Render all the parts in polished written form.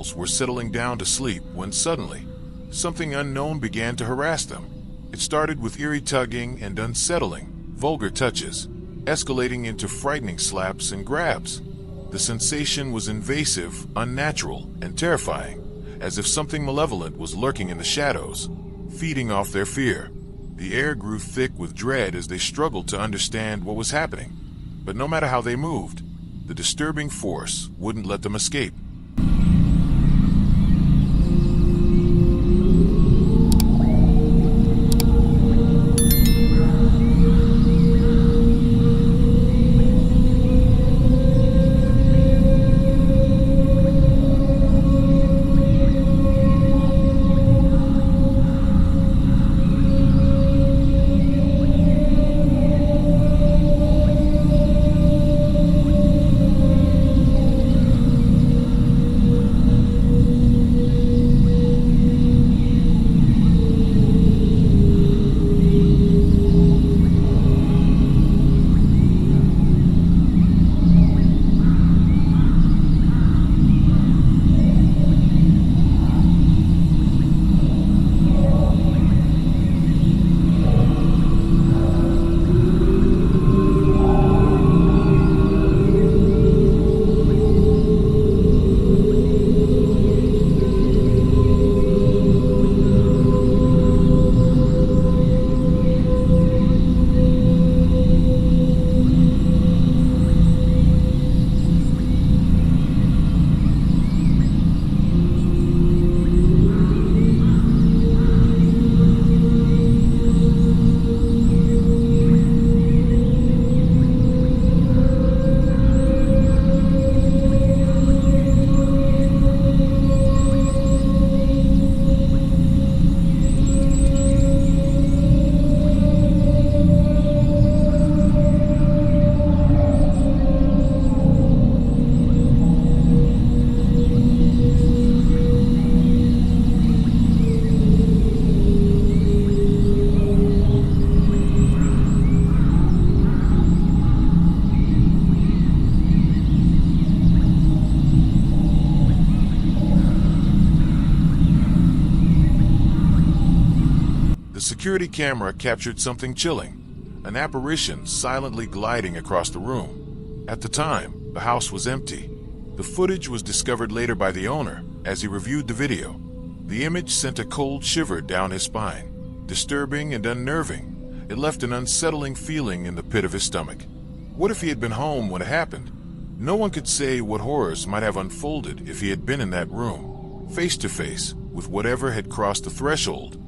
individuals were settling down to sleep when suddenly, something unknown began to harass them. It started with eerie tugging and unsettling, vulgar touches, escalating into frightening slaps and grabs. The sensation was invasive, unnatural, and terrifying, as if something malevolent was lurking in the shadows, feeding off their fear. The air grew thick with dread as they struggled to understand what was happening. But no matter how they moved, the disturbing force wouldn't let them escape. The security camera captured something chilling, an apparition silently gliding across the room. At the time, the house was empty. The footage was discovered later by the owner as he reviewed the video. The image sent a cold shiver down his spine. Disturbing and unnerving, it left an unsettling feeling in the pit of his stomach. What if he had been home when it happened? No one could say what horrors might have unfolded if he had been in that room, face to face with whatever had crossed the threshold.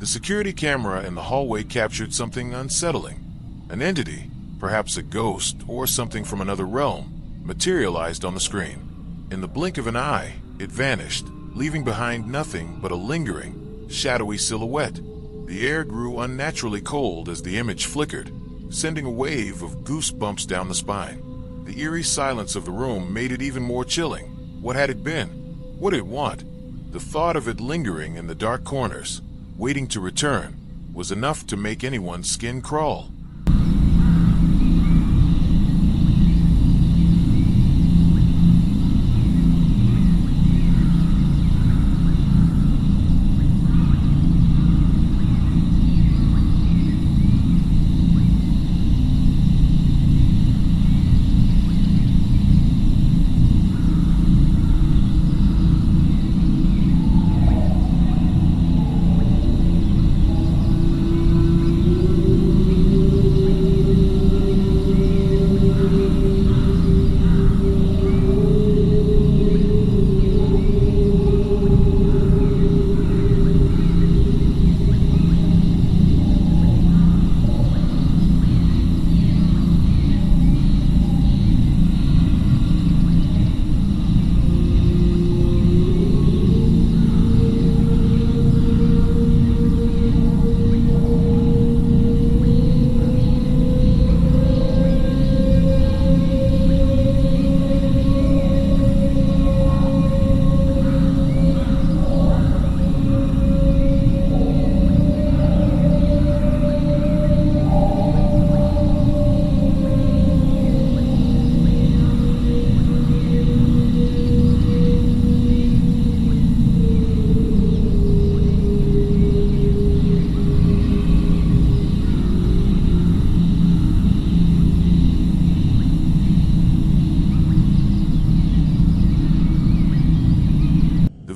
The security camera in the hallway captured something unsettling. An entity, perhaps a ghost or something from another realm, materialized on the screen. In the blink of an eye, it vanished, leaving behind nothing but a lingering, shadowy silhouette. The air grew unnaturally cold as the image flickered, sending a wave of goosebumps down the spine. The eerie silence of the room made it even more chilling. What had it been? What did it want? The thought of it lingering in the dark corners, waiting to return, was enough to make anyone's skin crawl.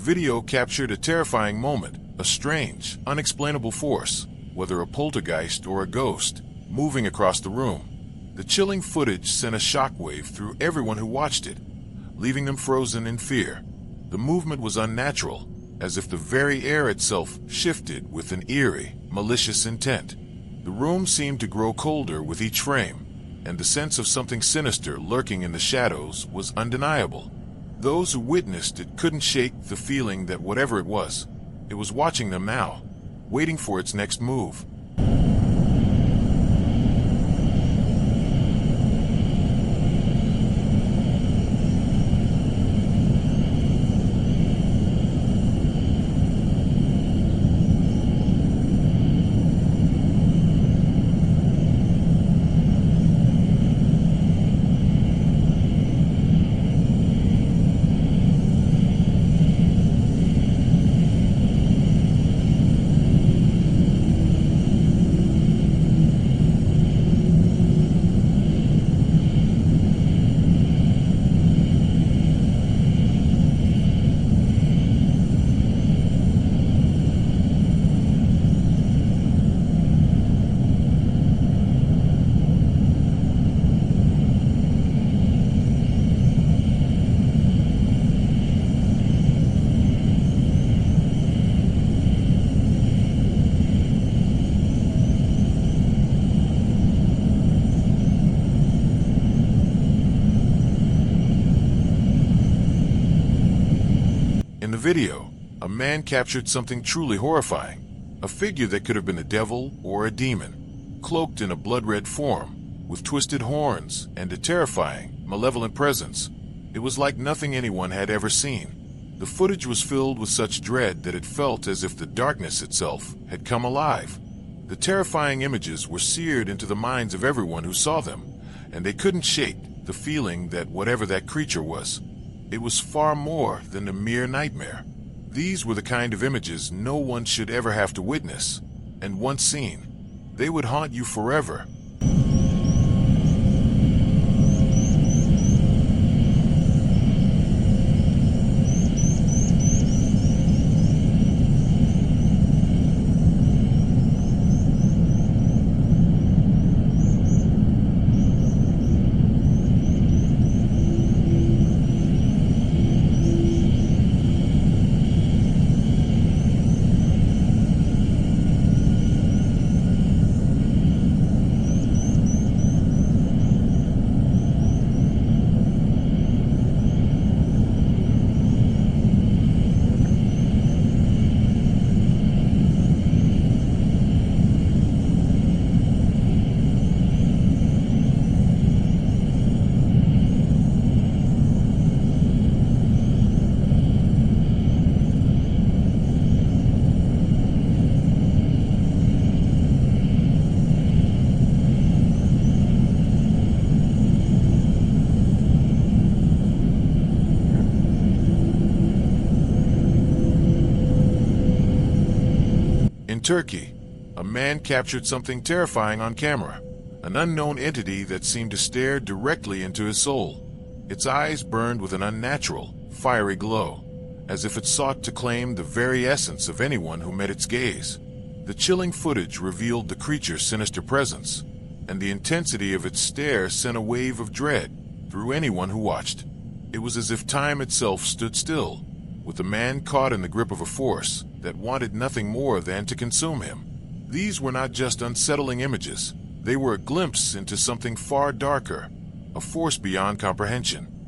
video captured a terrifying moment, a strange, unexplainable force, whether a poltergeist or a ghost, moving across the room. The chilling footage sent a shockwave through everyone who watched it, leaving them frozen in fear. The movement was unnatural, as if the very air itself shifted with an eerie, malicious intent. The room seemed to grow colder with each frame, and the sense of something sinister lurking in the shadows was undeniable. Those who witnessed it couldn't shake the feeling that whatever it was watching them now, waiting for its next move. In the video, a man captured something truly horrifying, a figure that could have been a devil or a demon, cloaked in a blood-red form, with twisted horns and a terrifying, malevolent presence. It was like nothing anyone had ever seen. The footage was filled with such dread that it felt as if the darkness itself had come alive. The terrifying images were seared into the minds of everyone who saw them, and they couldn't shake the feeling that whatever that creature was, it was far more than a mere nightmare. These were the kind of images no one should ever have to witness, and once seen, they would haunt you forever. In Turkey, a man captured something terrifying on camera, an unknown entity that seemed to stare directly into his soul. Its eyes burned with an unnatural, fiery glow, as if it sought to claim the very essence of anyone who met its gaze. The chilling footage revealed the creature's sinister presence, and the intensity of its stare sent a wave of dread through anyone who watched. It was as if time itself stood still, with the man caught in the grip of a force that wanted nothing more than to consume him. These were not just unsettling images. They were a glimpse into something far darker, a force beyond comprehension.